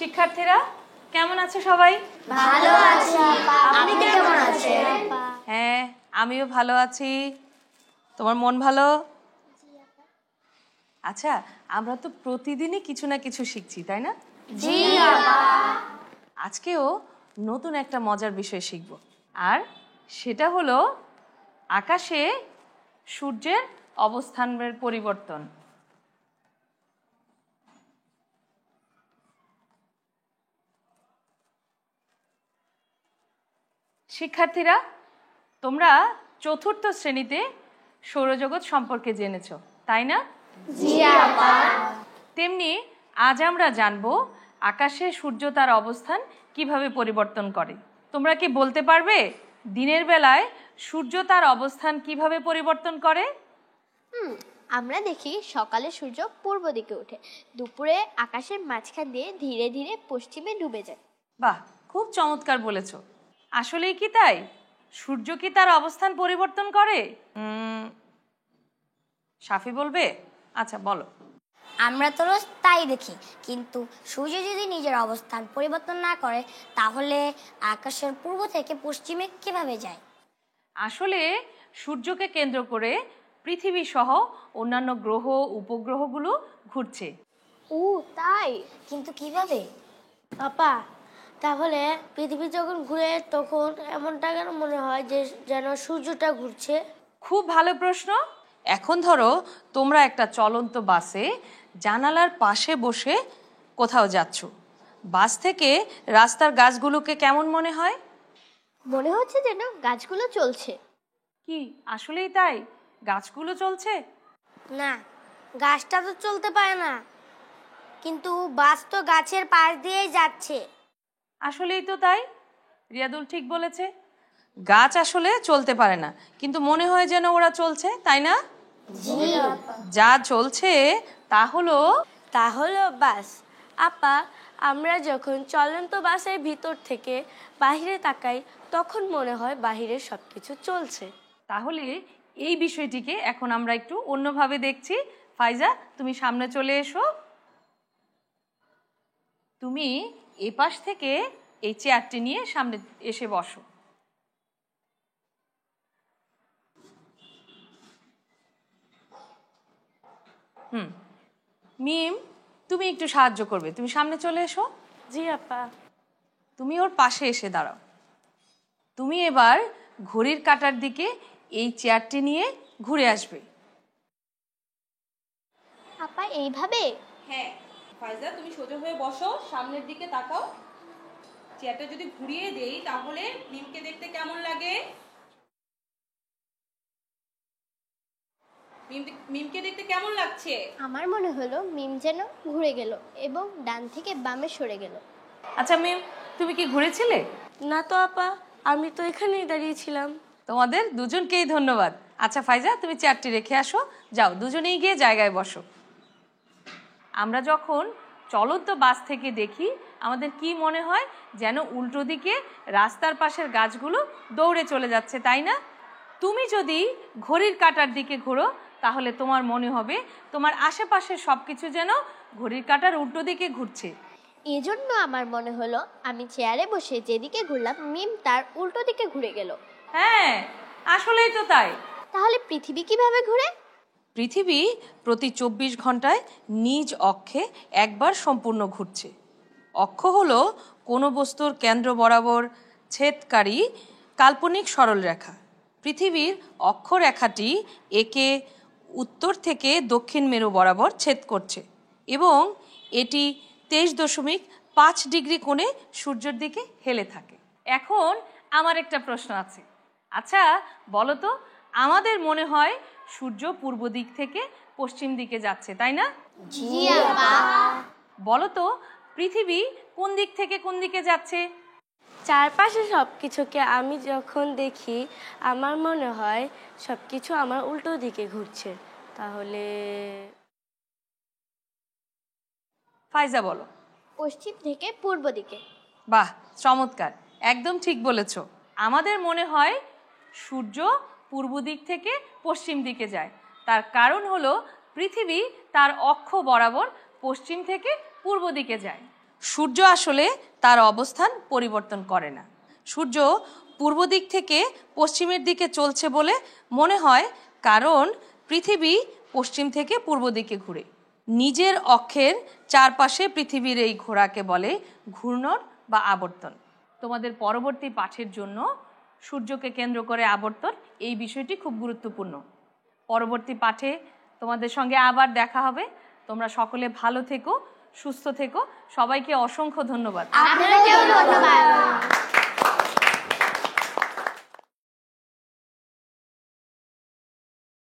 শিক্ষার্থীরা কেমন আছো সবাই? ভালো আছি। আপনি কেমন আছেন? হ্যাঁ, আমিও ভালো আছি। তোমার মন ভালো? আচ্ছা, আমরা তো প্রতিদিনই কিছু না কিছু শিখছি, তাই না? জি আপা। আজকেও নতুন একটা মজার বিষয় শিখব, আর সেটা হলো আকাশে সূর্যের অবস্থানের পরিবর্তন। শিক্ষার্থীরা, তোমরা চতুর্থ শ্রেণীতে সৌরজগৎ সম্পর্কে জেনেছো, তাই না? জি আপা। তেমনি আজ আমরা জানব আকাশে সূর্য তার অবস্থান কিভাবে পরিবর্তন করে। তোমরা কি বলতে পারবে দিনের বেলায় সূর্য তার অবস্থান কিভাবে পরিবর্তন করে? আমরা দেখি সকালে সূর্য পূর্ব দিকে ওঠে, দুপুরে আকাশের মাঝখান দিয়ে ধীরে ধীরে পশ্চিমে ডুবে যায়। বাহ, খুব চমৎকার বলেছো। আসলেই কি তাই? সূর্য কি তার অবস্থান পরিবর্তন করে? সাফি বলবে? আচ্ছা বলো। আমরা তো রোজ তাই দেখি, কিন্তু সূর্য যদি নিজের অবস্থান পরিবর্তন না করে তাহলে আকাশের পূর্ব থেকে পশ্চিমে কিভাবে যায়? আসলে সূর্যকে কেন্দ্র করে পৃথিবী সহ অন্যান্য গ্রহ উপগ্রহগুলো ঘুরছে। ও তাই? কিন্তু কিভাবে? আপা, তাহলে পৃথিবী যখন ঘুরে তখন এমনটা কেন মনে হয় যে যেন সূর্যটা ঘুরছে? খুব ভালো প্রশ্ন। এখন ধরো তোমরা একটা চলন্ত বাসে জানালার পাশে বসে কোথাও যাচ্ছ। বাস থেকে রাস্তার গাছগুলোকে কেমন মনে হয়? মনে হচ্ছে যেন গাছগুলো চলছে। কি আসলেই তাই? গাছগুলো চলছে? না, গাছটা তো চলতে পারে না, কিন্তু বাস তো গাছের পাশ দিয়েই যাচ্ছে। আসলেই তো তাই, রিয়াদুল ঠিক বলেছে। গাছ আসলে চলতে পারে না, কিন্তু মনে হয় যেন ওরা চলছে, তাই না? যা চলছে তা হলো বাস। আপা, আমরা যখন চলন্ত বাসের ভিতর থেকে বাহিরে তাকাই তখন মনে হয় বাহিরে সবকিছু চলছে। তাহলে এই বিষয়টিকে এখন আমরা একটু অন্যভাবে দেখছি। ফাইজা, তুমি সামনে চলে এসো। তুমি এই পাশ থেকে এই চেয়ারটি নিয়ে সামনে এসে বসো। মিম, তুমি একটু সাহায্য করবে, তুমি সামনে চলে এসো। জি আপা। তুমি ওর পাশে এসে দাঁড়াও। তুমি এবার ঘড়ির কাঁটার দিকে এই চেয়ারটি নিয়ে ঘুরে আসবে। আপা, এইভাবে? হ্যাঁ ফাইজা, তুমি সোজা হয়ে বসো, সামনের দিকে তাকাও। চেয়ারটা যদি ঘুরিয়ে দেই তাহলে মিমকে দেখতে কেমন লাগে? মিমকে দেখতে কেমন লাগছে? আমার মনে হলো মিম যেন ঘুরে গেল এবং ডান থেকে বামে সরে গেল। আচ্ছা মিম, তুমি কি ঘুরেছিলে? না তো আপা, আমি তো এখানেই দাঁড়িয়েছিলাম। তোমাদের দুজনকেই ধন্যবাদ। আচ্ছা ফাইজা, তুমি চেয়ারটি রেখে আসো, যাও দুজনেই গিয়ে জায়গায় বসো। আমরা যখন চলন্ত বাস থেকে দেখি আমাদের কি মনে হয় যেন উল্টো দিকে রাস্তার পাশের গাছগুলো দৌড়ে চলে যাচ্ছে, তাই না? তুমি যদি ঘড়ির কাঁটার দিকে ঘোরো তাহলে তোমার মনে হবে তোমার আশেপাশের সব কিছু যেন ঘড়ির কাঁটার উল্টো দিকে ঘুরছে। এজন্য আমার মনে হলো আমি চেয়ারে বসে যেদিকে ঘুরলাম মিম তার উল্টো দিকে ঘুরে গেল। হ্যাঁ, আসলেই তো তাই। তাহলে পৃথিবী কিভাবে ঘুরে? পৃথিবী প্রতি 24 ঘন্টায় নিজ অক্ষে একবার সম্পূর্ণ ঘুরছে। অক্ষ হলো কোনো বস্তুর কেন্দ্র বরাবর ছেদকারী কাল্পনিক সরলরেখা। পৃথিবীর অক্ষরেখাটি একে উত্তর থেকে দক্ষিণ মেরু বরাবর ছেদ করছে এবং এটি 23.5 ডিগ্রি কোণে সূর্যের দিকে হেলে থাকে। এখন আমার একটা প্রশ্ন আছে। আচ্ছা বলো তো, আমাদের মনে হয় সূর্য পূর্ব দিক থেকে পশ্চিম দিকে যাচ্ছে, তাই না? জি আপা। বলো তো পৃথিবী কোন দিক থেকে কোন দিকে যাচ্ছে? চারপাশে সবকিছুকে আমি যখন দেখি আমার মনে হয় সবকিছু আমার উল্টো দিকে ঘুরছে। তাহলে ফাইজা বলো। পশ্চিম থেকে পূর্ব দিকে। বাহ, চমৎকার, একদম ঠিক বলেছ। আমাদের মনে হয় সূর্য পূর্ব দিক থেকে পশ্চিম দিকে যায়, তার কারণ হলো পৃথিবী তার অক্ষ বরাবর পশ্চিম থেকে পূর্ব দিকে যায়। সূর্য আসলে তার অবস্থান পরিবর্তন করে না। সূর্য পূর্ব দিক থেকে পশ্চিমের দিকে চলছে বলে মনে হয়, কারণ পৃথিবী পশ্চিম থেকে পূর্ব দিকে ঘুরে। নিজের অক্ষের চারপাশে পৃথিবীর এই ঘোরাকে বলে ঘূর্ণন বা আবর্তন। তোমাদের পরবর্তী পাঠের জন্য সূর্যকে কেন্দ্র করে আবর্তন এই বিষয়টি খুব গুরুত্বপূর্ণ। পরবর্তী পাঠে তোমাদের সঙ্গে আবার দেখা হবে। তোমরা সকলে ভালো থেকো, সুস্থ থেকো। সবাইকে অসংখ্য ধন্যবাদ। আপনাকেও ধন্যবাদ।